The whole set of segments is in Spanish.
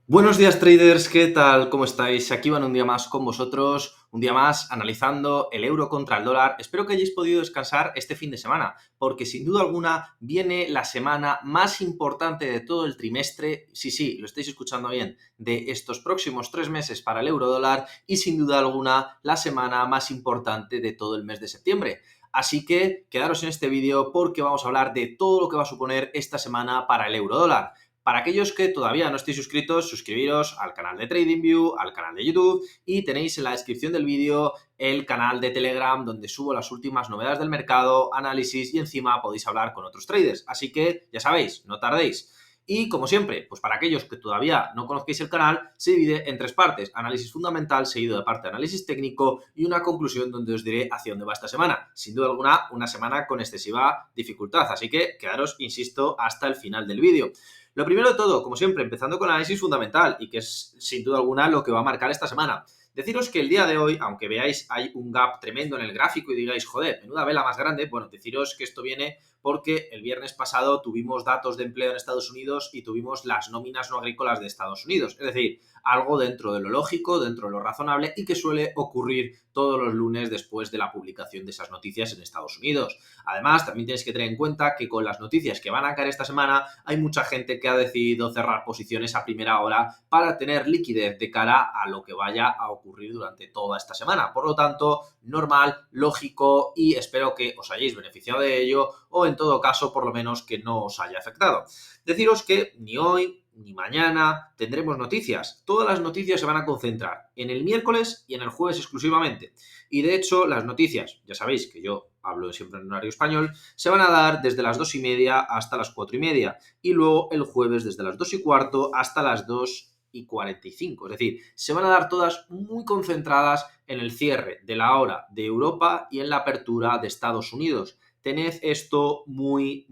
Buenos días traders, ¿qué tal? ¿Cómo estáis? Aquí van un día más con vosotros, un día más analizando el euro contra el dólar. Espero que hayáis podido descansar este fin de semana, porque sin duda alguna viene la semana más importante de todo el trimestre, sí, lo estáis escuchando bien, de estos próximos 3 meses para el euro dólar y sin duda alguna la semana más importante de todo el mes de septiembre. Así que quedaros en este vídeo porque vamos a hablar de todo lo que va a suponer esta semana para el euro dólar. Para aquellos que todavía no estéis suscritos, suscribiros al canal de TradingView, al canal de YouTube y tenéis en la descripción del vídeo el canal de Telegram donde subo las últimas novedades del mercado, análisis y encima podéis hablar con otros traders. Así que ya sabéis, no tardéis. Y como siempre, pues para aquellos que todavía no conozcáis el canal, se divide en 3 partes. Análisis fundamental, seguido de parte de análisis técnico y una conclusión donde os diré hacia dónde va esta semana. Sin duda alguna, una semana con excesiva dificultad. Así que quedaros, insisto, hasta el final del vídeo. Lo primero de todo, como siempre, empezando con análisis fundamental y que es sin duda alguna lo que va a marcar esta semana. Deciros que el día de hoy, aunque veáis hay un gap tremendo en el gráfico y digáis, joder, menuda vela más grande, bueno, deciros que esto viene porque el viernes pasado tuvimos datos de empleo en Estados Unidos y tuvimos las nóminas no agrícolas de Estados Unidos. Es decir, algo dentro de lo lógico, dentro de lo razonable y que suele ocurrir todos los lunes después de la publicación de esas noticias en Estados Unidos. Además, también tenéis que tener en cuenta que con las noticias que van a caer esta semana hay mucha gente que ha decidido cerrar posiciones a primera hora para tener liquidez de cara a lo que vaya a ocurrir durante toda esta semana. Por lo tanto, normal, lógico y espero que os hayáis beneficiado de ello o en todo caso, por lo menos que no os haya afectado. Deciros que ni hoy ni mañana tendremos noticias. Todas las noticias se van a concentrar en el miércoles y en el jueves exclusivamente. Y de hecho, las noticias, ya sabéis que yo hablo siempre en horario español, se van a dar desde las 2:30 hasta las 4:30 y luego el jueves desde las 2:15 hasta las 2:45. Es decir, se van a dar todas muy concentradas en el cierre de la hora de Europa y en la apertura de Estados Unidos. Tened esto muy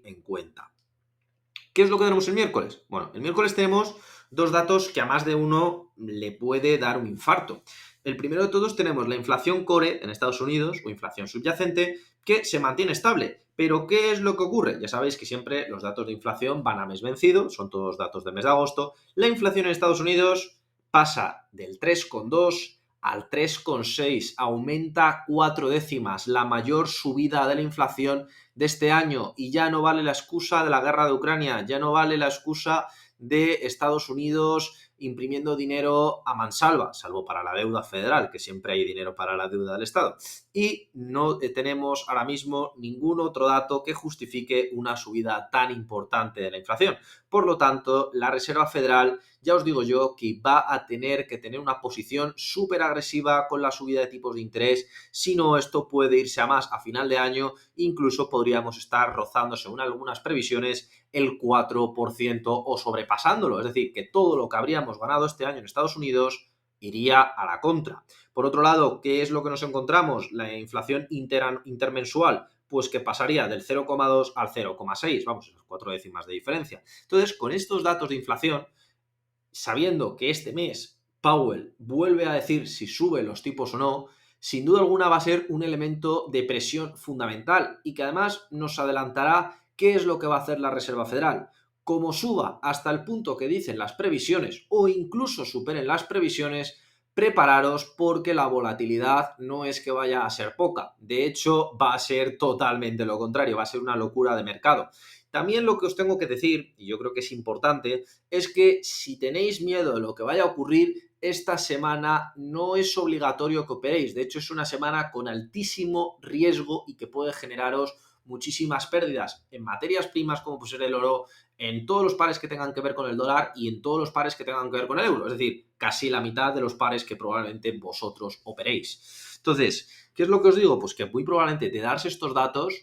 en cuenta. ¿Qué es lo que tenemos el miércoles? Bueno, el miércoles tenemos dos datos que a más de uno le puede dar un infarto. El primero de todos tenemos la inflación core en Estados Unidos, o inflación subyacente, que se mantiene estable. Pero, ¿qué es lo que ocurre? Ya sabéis que siempre los datos de inflación van a mes vencido, son todos datos del mes de agosto. La inflación en Estados Unidos pasa del 3,2 al 3,6, aumenta 4 décimas, la mayor subida de la inflación de este año, y ya no vale la excusa de la guerra de Ucrania, ya no vale la excusa de Estados Unidos imprimiendo dinero a mansalva, salvo para la deuda federal, que siempre hay dinero para la deuda del Estado. Y no tenemos ahora mismo ningún otro dato que justifique una subida tan importante de la inflación. Por lo tanto, la Reserva Federal, ya os digo yo, que va a tener que tener una posición súper agresiva con la subida de tipos de interés, si no esto puede irse a más a final de año, incluso podríamos estar rozando, según algunas previsiones, el 4% o sobrepasándolo. Es decir, que todo lo que habríamos ganado este año en Estados Unidos iría a la contra. Por otro lado, ¿qué es lo que nos encontramos? La inflación intermensual, pues que pasaría del 0,2 al 0,6, vamos, esas 4 décimas de diferencia. Entonces, con estos datos de inflación, sabiendo que este mes Powell vuelve a decir si sube los tipos o no, sin duda alguna va a ser un elemento de presión fundamental y que además nos adelantará qué es lo que va a hacer la Reserva Federal. Como suba hasta el punto que dicen las previsiones o incluso superen las previsiones, prepararos porque la volatilidad no es que vaya a ser poca. De hecho, va a ser totalmente lo contrario, va a ser una locura de mercado. También lo que os tengo que decir, y yo creo que es importante, es que si tenéis miedo de lo que vaya a ocurrir, esta semana no es obligatorio que operéis. De hecho, es una semana con altísimo riesgo y que puede generaros muchísimas pérdidas en materias primas como puede ser el oro, en todos los pares que tengan que ver con el dólar y en todos los pares que tengan que ver con el euro. Es decir, casi la mitad de los pares que probablemente vosotros operéis. Entonces, ¿qué es lo que os digo? Pues que muy probablemente de darse estos datos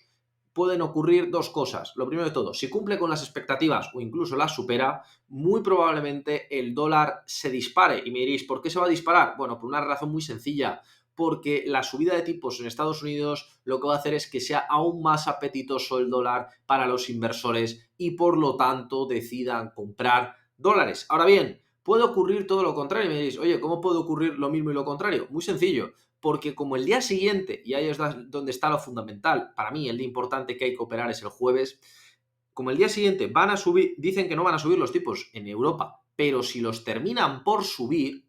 pueden ocurrir dos cosas. Lo primero de todo, si cumple con las expectativas o incluso las supera, muy probablemente el dólar se dispare. Y me diréis, ¿por qué se va a disparar? Bueno, por una razón muy sencilla. Porque la subida de tipos en Estados Unidos lo que va a hacer es que sea aún más apetitoso el dólar para los inversores y por lo tanto decidan comprar dólares. Ahora bien, puede ocurrir todo lo contrario. Y me diréis, oye, ¿cómo puede ocurrir lo mismo y lo contrario? Muy sencillo, porque como el día siguiente, y ahí es donde está lo fundamental, para mí el día importante que hay que operar es el jueves, como el día siguiente van a subir, dicen que no van a subir los tipos en Europa pero si los terminan por subir,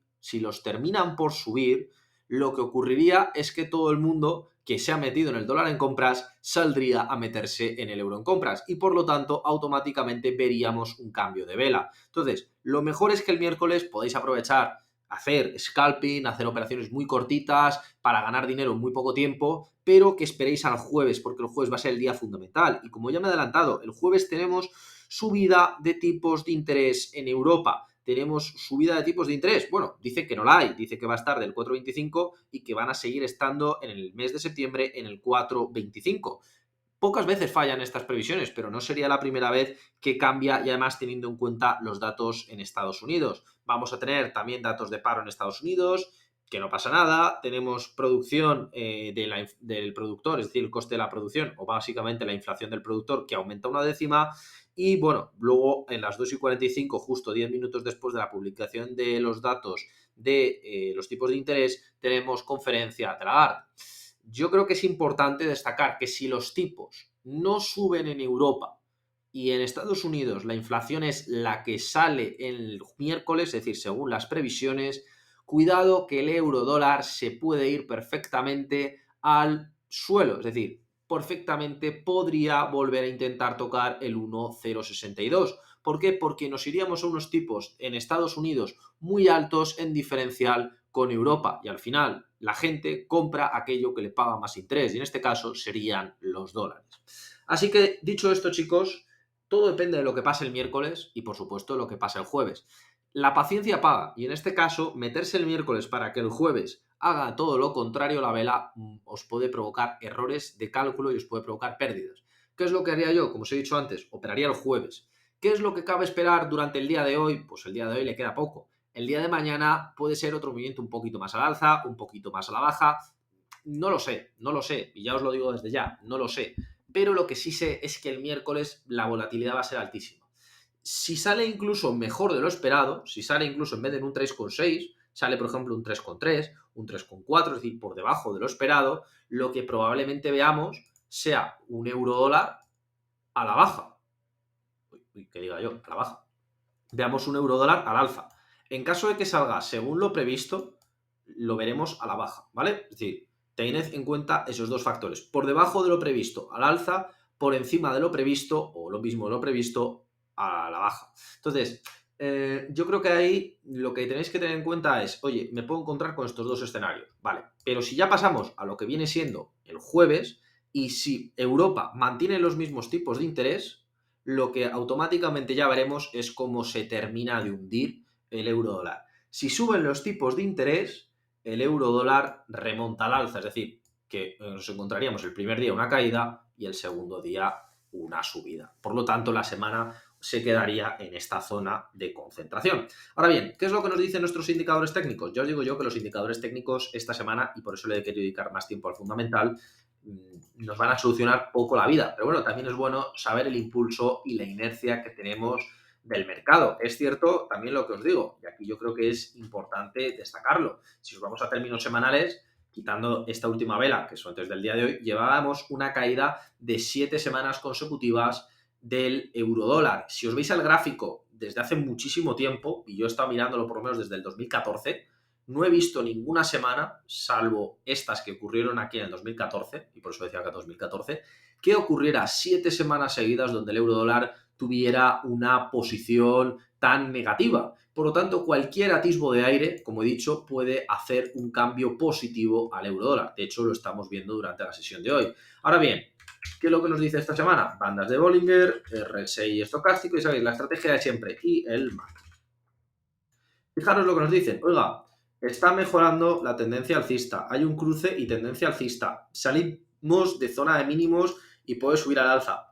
lo que ocurriría es que todo el mundo que se ha metido en el dólar en compras saldría a meterse en el euro en compras y por lo tanto automáticamente veríamos un cambio de vela. Entonces, lo mejor es que el miércoles podéis aprovechar, hacer scalping, hacer operaciones muy cortitas para ganar dinero en muy poco tiempo, pero que esperéis al jueves porque el jueves va a ser el día fundamental. Y como ya me he adelantado, el jueves tenemos subida de tipos de interés en Europa. Tenemos subida de tipos de interés. Bueno, dice que no la hay, dice que va a estar del 4,25 y que van a seguir estando en el mes de septiembre en el 4,25. Pocas veces fallan estas previsiones, pero no sería la primera vez que cambia y además teniendo en cuenta los datos en Estados Unidos. Vamos a tener también datos de paro en Estados Unidos, que no pasa nada. Tenemos producción del productor, es decir, el coste de la producción o básicamente la inflación del productor que aumenta una décima. Y bueno, luego en las 2:45, justo 10 minutos después de la publicación de los datos de los tipos de interés, tenemos conferencia de Lagarde. Yo creo que es importante destacar que si los tipos no suben en Europa y en Estados Unidos la inflación es la que sale el miércoles, es decir, según las previsiones, cuidado que el euro dólar se puede ir perfectamente al suelo, es decir, perfectamente podría volver a intentar tocar el 1,062. ¿Por qué? Porque nos iríamos a unos tipos en Estados Unidos muy altos en diferencial con Europa y al final la gente compra aquello que le paga más interés y en este caso serían los dólares. Así que dicho esto, chicos, todo depende de lo que pase el miércoles y por supuesto lo que pase el jueves. La paciencia paga y en este caso meterse el miércoles para que el jueves haga todo lo contrario a la vela os puede provocar errores de cálculo y os puede provocar pérdidas. ¿Qué es lo que haría yo? Como os he dicho antes, operaría el jueves. ¿Qué es lo que cabe esperar durante el día de hoy? Pues el día de hoy le queda poco. El día de mañana puede ser otro movimiento un poquito más al alza, un poquito más a la baja. No lo sé, y ya os lo digo desde ya, no lo sé. Pero lo que sí sé es que el miércoles la volatilidad va a ser altísima. Si sale incluso mejor de lo esperado, si sale incluso en vez de un 3,6, sale por ejemplo un 3,3, un 3,4, es decir, por debajo de lo esperado, lo que probablemente veamos sea un euro dólar a la baja. Que diga yo, a la baja. Veamos un euro dólar al alza. En caso de que salga según lo previsto, lo veremos a la baja, ¿vale? Es decir, tened en cuenta esos dos factores. Por debajo de lo previsto al alza, por encima de lo previsto, o lo mismo de lo previsto, a la baja. Entonces, yo creo que ahí lo que tenéis que tener en cuenta es, oye, me puedo encontrar con estos dos escenarios, ¿vale? Pero si ya pasamos a lo que viene siendo el jueves, y si Europa mantiene los mismos tipos de interés, lo que automáticamente ya veremos es cómo se termina de hundir el euro dólar. Si suben los tipos de interés, el euro dólar remonta al alza, es decir, que nos encontraríamos el primer día una caída y el segundo día una subida. Por lo tanto, la semana se quedaría en esta zona de concentración. Ahora bien, ¿qué es lo que nos dicen nuestros indicadores técnicos? Ya os digo yo que los indicadores técnicos esta semana, y por eso le he querido dedicar más tiempo al fundamental, nos van a solucionar poco la vida. Pero bueno, también es bueno saber el impulso y la inercia que tenemos del mercado. Es cierto también lo que os digo, y aquí yo creo que es importante destacarlo. Si os vamos a términos semanales, quitando esta última vela, que son desde el día de hoy, llevábamos una caída de 7 semanas consecutivas del eurodólar. Si os veis el gráfico desde hace muchísimo tiempo, y yo he estado mirándolo por lo menos desde el 2014, no he visto ninguna semana, salvo estas que ocurrieron aquí en el 2014, y por eso decía que 2014, que ocurriera 7 semanas seguidas donde el eurodólar tuviera una posición tan negativa. Por lo tanto, cualquier atisbo de aire, como he dicho, puede hacer un cambio positivo al eurodólar. De hecho, lo estamos viendo durante la sesión de hoy. Ahora bien, ¿qué es lo que nos dice esta semana? Bandas de Bollinger, RSI estocástico y sabéis, la estrategia de siempre y el MAC. Fijaros lo que nos dicen. Oiga, está mejorando la tendencia alcista. Hay un cruce y tendencia alcista. Salimos de zona de mínimos y puede subir al alza.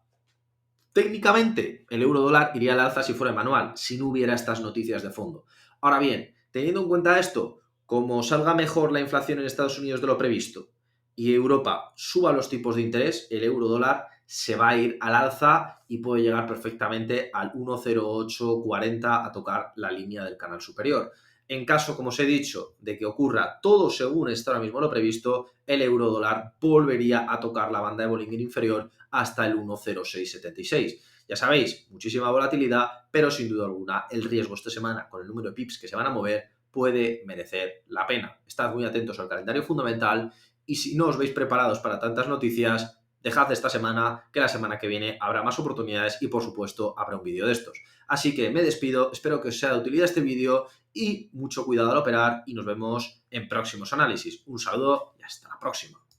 Técnicamente, el euro dólar iría al alza si fuera manual, si no hubiera estas noticias de fondo. Ahora bien, teniendo en cuenta esto, como salga mejor la inflación en Estados Unidos de lo previsto y Europa suba los tipos de interés, el euro dólar se va a ir al alza y puede llegar perfectamente al 1,0840 a tocar la línea del canal superior. En caso, como os he dicho, de que ocurra todo según está ahora mismo lo previsto, el euro dólar volvería a tocar la banda de Bollinger inferior hasta el 1,0676. Ya sabéis, muchísima volatilidad, pero sin duda alguna el riesgo esta semana con el número de pips que se van a mover puede merecer la pena. Estad muy atentos al calendario fundamental y si no os veis preparados para tantas noticias, dejad esta semana, que la semana que viene habrá más oportunidades y por supuesto habrá un vídeo de estos. Así que me despido, espero que os sea de utilidad este vídeo y mucho cuidado al operar y nos vemos en próximos análisis. Un saludo y hasta la próxima.